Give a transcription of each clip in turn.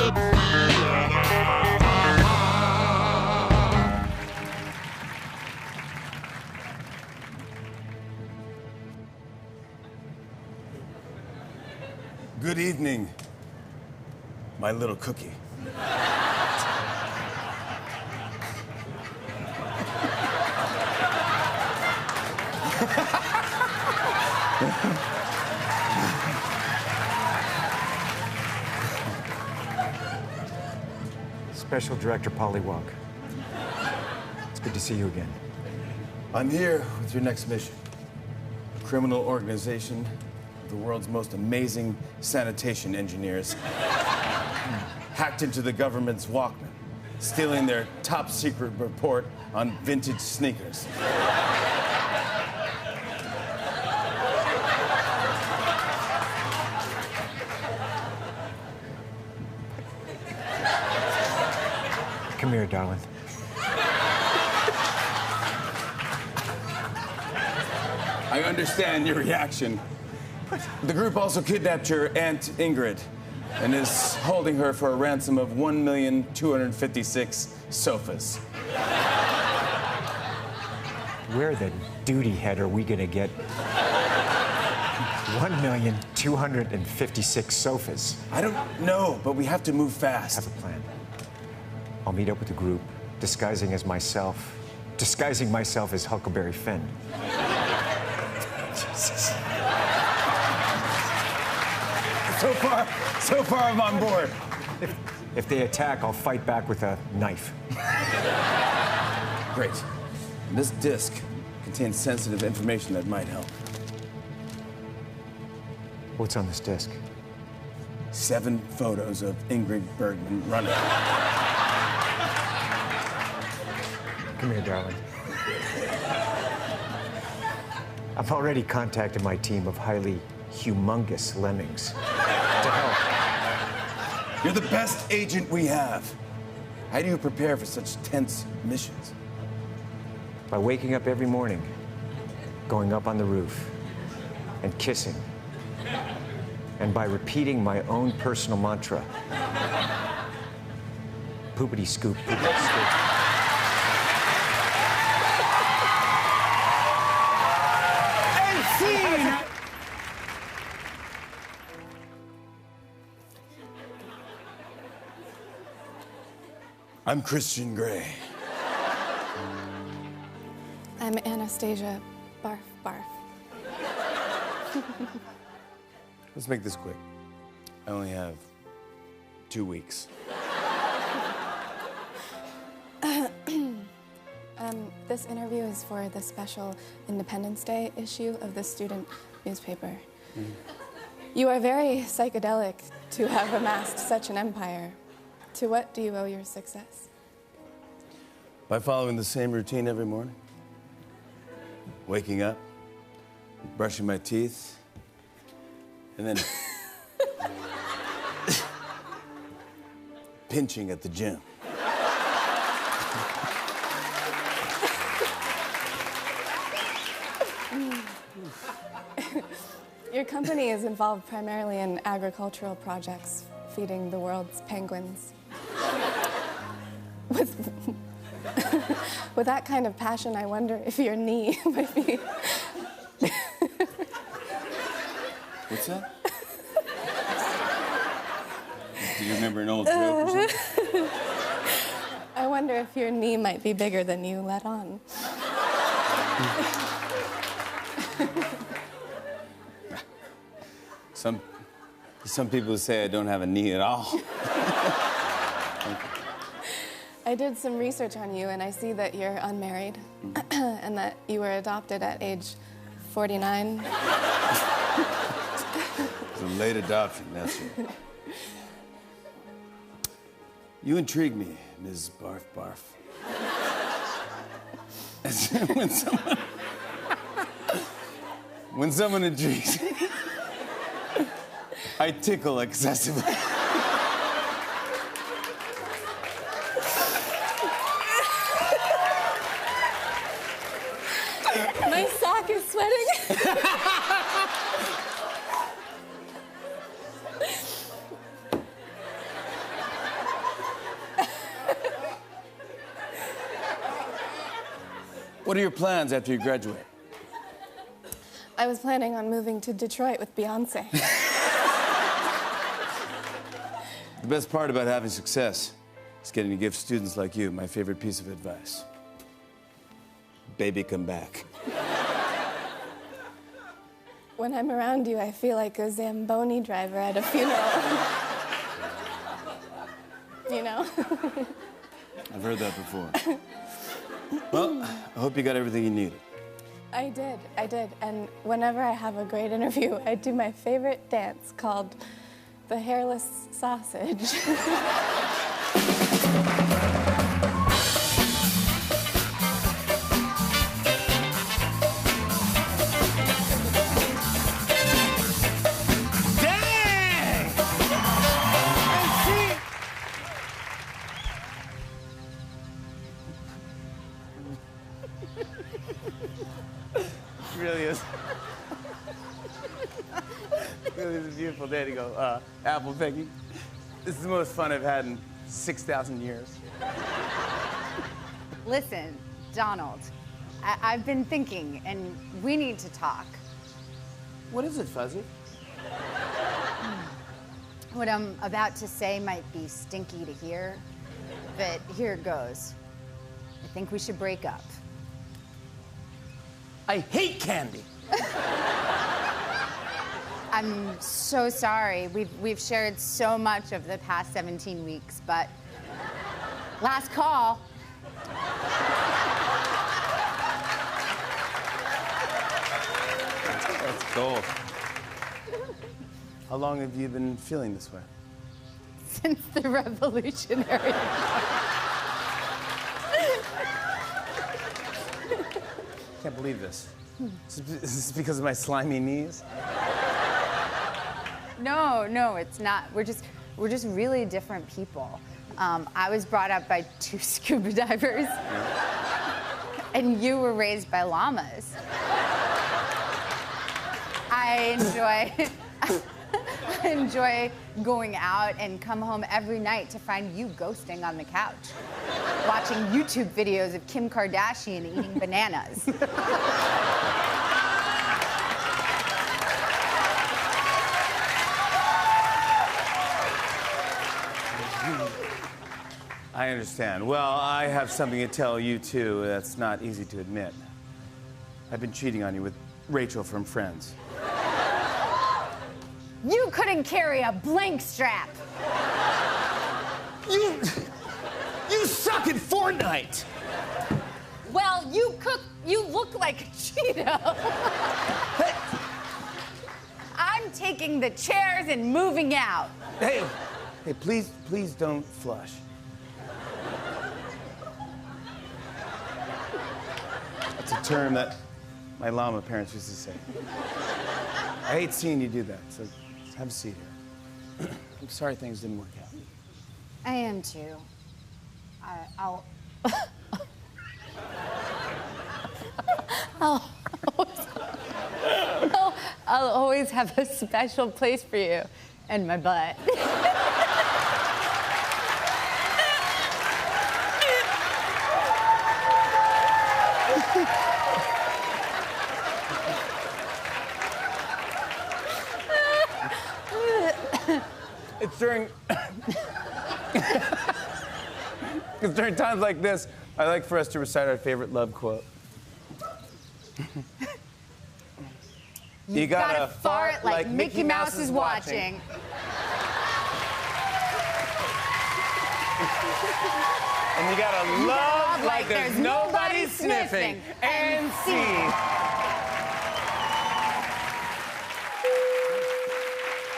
Good evening, my little cookie. Special Director Polly Walk. It's good to see you again. I'm here with your next mission. A criminal organization, the world's most amazing sanitation engineers, hacked into the government's Walkman, stealing their top secret report on vintage sneakers. Come here, darling. I understand your reaction. The group also kidnapped your Aunt Ingrid and is holding her for a ransom of 1,256 sofas. Where the duty head are we gonna get 1,256 sofas? I don't know, but we have to move I have fast. a plan. I'll meet up with the group, disguising myself as Huckleberry Finn. Jesus. So far I'm on board. If they attack, I'll fight back with a knife. Great. This disc contains sensitive information that might help. What's on this disc? 7 photos of Ingrid Bergman running. Come here, darling. I've already contacted my team of highly humongous lemmings to help. You're the best agent we have. How do you prepare for such tense missions? By waking up every morning, going up on the roof, and kissing. And by repeating my own personal mantra. Poopity scoop, poopity scoop. I'm Christian Grey. I'm Anastasia Barf Barf. Let's make this quick. I only have 2 weeks. This interview is for the special Independence Day issue of the student newspaper. You are very psychedelic to have amassed such an empire. To what do you owe your success? By following the same routine every morning. Waking up, brushing my teeth, and then pinching at the gym. Your company is involved primarily in agricultural projects, feeding the world's penguins. With that kind of passion, I wonder if your knee might be... What's that? Do you remember an old joke or something? I wonder if your knee might be bigger than you let on. Some people say I don't have a knee at all. I did some research on you, and I see that you're unmarried, and that you were adopted at age 49. It's a late adoption, that's it. You intrigue me, Ms. Barf Barf. When someone intrigues me, I tickle excessively. My sock is sweating. What are your plans after you graduate? I was planning on moving to Detroit with Beyonce. The best part about having success is getting to give students like you my favorite piece of advice. Baby, come back. When I'm around you, I feel like a Zamboni driver at a funeral. You know? I've heard that before. Well, I hope you got everything you needed. I did. And whenever I have a great interview, I do my favorite dance called the hairless sausage. It really is. It really is a beautiful day to go, Apple Peggy. This is the most fun I've had in 6,000 years. Listen, Donald, I've been thinking, and we need to talk. What is it, Fuzzy? What I'm about to say might be stinky to hear, but here it goes. I think we should break up. I hate candy. I'm so sorry. We've shared so much of the past 17 weeks, but last call. That's cool. How long have you been feeling this way? Since the Revolutionary War. I can't believe this. Is this because of my slimy knees? No, it's not. We're just really different people. I was brought up by 2 scuba divers, and you were raised by llamas. I enjoy going out and come home every night to find you ghosting on the couch, watching YouTube videos of Kim Kardashian eating bananas. I understand. Well, I have something to tell you, too, that's not easy to admit. I've been cheating on you with Rachel from Friends. You couldn't carry a blank strap. You suck at Fortnite! Well, you look like a Cheeto. I'm taking the chairs and moving out. Hey, please don't flush. It's a term that my llama parents used to say. I hate seeing you do that, so have a seat here. I'm sorry things didn't work out. I am too. I'll always have a special place for you in my butt. It's during times like this, I like for us to recite our favorite love quote. You gotta fart like Mickey Mouse is watching. And you gotta love like there's nobody sniffing. And see.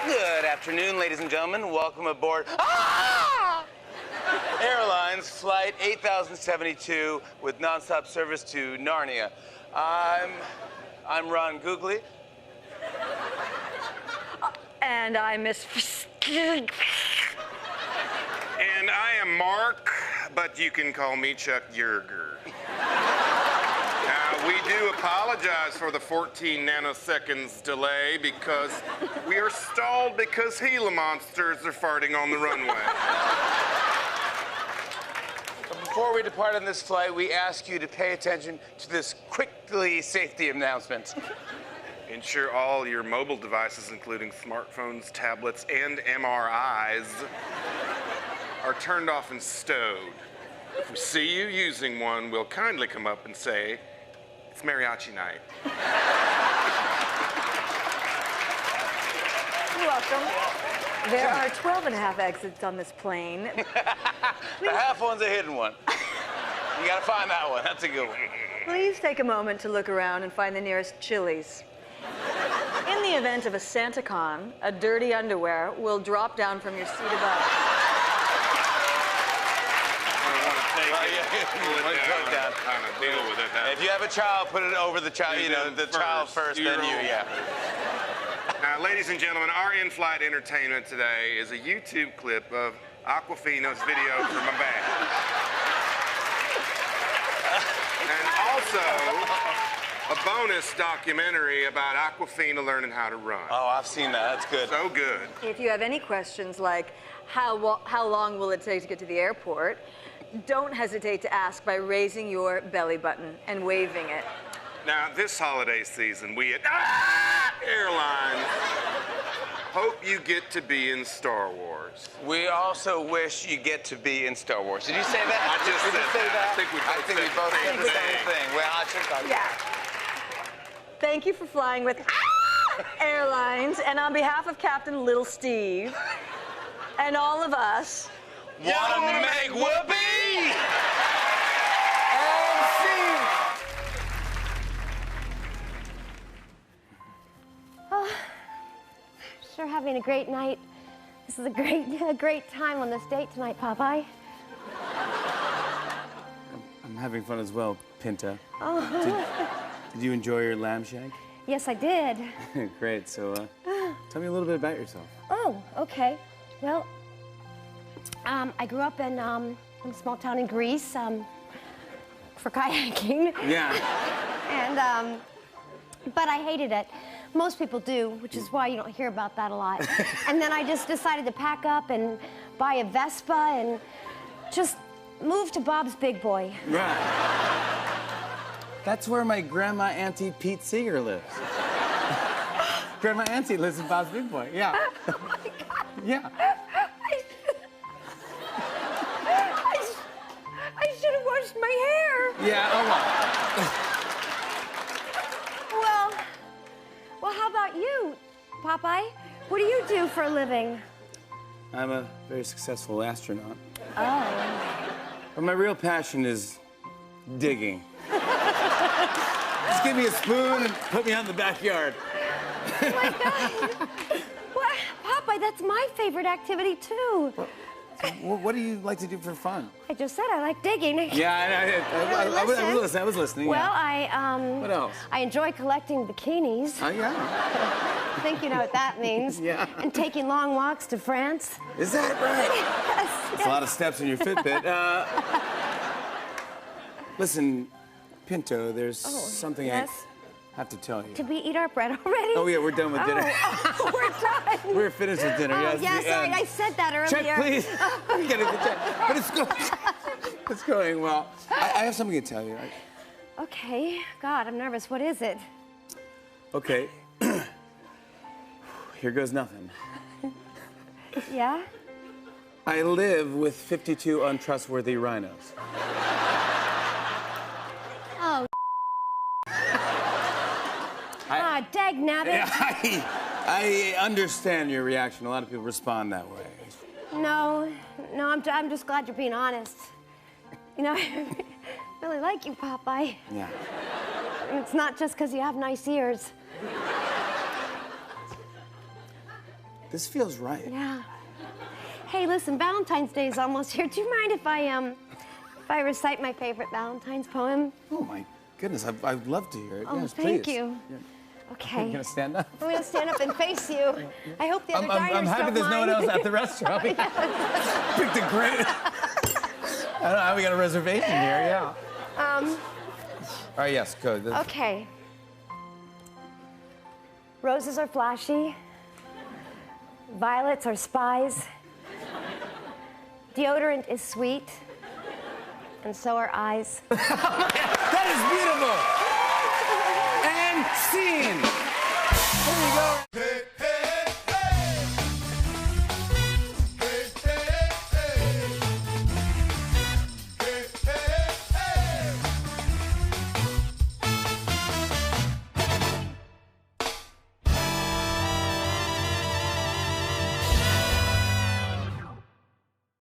Good afternoon, ladies and gentlemen. Welcome aboard Airlines Flight 8072 with nonstop service to Narnia. I'm Ron Googly. And I'm Miss... And I am Mark, but you can call me Chuck Yerger. We do apologize for the 14 nanoseconds delay because we are stalled because Gila monsters are farting on the runway. before we depart on this flight, we ask you to pay attention to this quickly safety announcement. Ensure all your mobile devices, including smartphones, tablets, and MRIs, are turned off and stowed. If we see you using one, we'll kindly come up and say, it's mariachi night. You're welcome. There are 12 and a half exits on this plane. The half one's a hidden one. You gotta find that one. That's a good one. Please take a moment to look around and find the nearest Chili's. In the event of a SantaCon, a dirty underwear will drop down from your seat above. Kind of deal with it. If you have a child, put it over the child, the child first, then you, yeah. Now, ladies and gentlemen, our in-flight entertainment today is a YouTube clip of Aquafina's video from a bag. And also, a bonus documentary about Aquafina learning how to run. Oh, I've seen that. That's good. So good. If you have any questions like, how long will it take to get to the airport, don't hesitate to ask by raising your belly button and waving it. Now, this holiday season, we at Airlines hope you get to be in Star Wars. We also wish you get to be in Star Wars. Did you say that? I just said that. I think we both said the same thing. Well, I think I Yeah. Thank you for flying with Airlines, and on behalf of Captain Little Steve and all of us, want to make whoopee! Sure having a great night. This is a great time on this date tonight, Popeye. I'm having fun as well, Pinta. Did you enjoy your lamb shank? Yes, I did. Great. So, tell me a little bit about yourself. Oh, okay. Well, I grew up in a small town in Greece for kayaking. Yeah. And, but I hated it. Most people do, which is why you don't hear about that a lot. And then I just decided to pack up and buy a Vespa and just move to Bob's Big Boy. Right. That's where my grandma Auntie Pete Seeger lives. Grandma Auntie lives in Bob's Big Boy. Yeah. Oh my God. Yeah. I should have washed my hair. Yeah. Oh well. Well, how about you, Popeye? What do you do for a living? I'm a very successful astronaut. Oh. But my real passion is digging. Just give me a spoon and put me out in the backyard. Oh my God. What? Popeye, that's my favorite activity too. What do you like to do for fun? I just said I like digging. Yeah, I was listening. Well, yeah. What else? I enjoy collecting bikinis. Oh, yeah. I think you know what that means. Yeah. And taking long walks to France. Is that right? Yes. That's a lot of steps in your Fitbit. Listen, Pinto, there's something yes? I have to tell you. Did we eat our bread already? Oh, yeah, we're done with dinner. Oh, we're done. We're finished with dinner. Oh, yes, yeah, sorry, I said that earlier. Check, please. You gotta get check. But it's going well. I have something to tell you. Okay. God, I'm nervous. What is it? Okay. Here goes nothing. Yeah? I live with 52 untrustworthy rhinos. Oh. Dag nabbit. I understand your reaction. A lot of people respond that way. No, I'm just glad you're being honest. You know, I really like you, Popeye. Yeah. And it's not just because you have nice ears. This feels right. Yeah. Hey, listen, Valentine's Day is almost here. Do you mind if I recite my favorite Valentine's poem? Oh my goodness, I'd love to hear it. Oh, yes, thank please. you. Yeah. Okay. You gonna stand up? I'm gonna stand up and face you. I hope the other diners I'm happy don't there's no one mind. else at the restaurant. Picked a great. I don't know how we got a reservation here. Yeah. All right. Yes. Go. Okay. Roses are flashy. Violets are spies. Deodorant is sweet. And so are eyes. That is beautiful.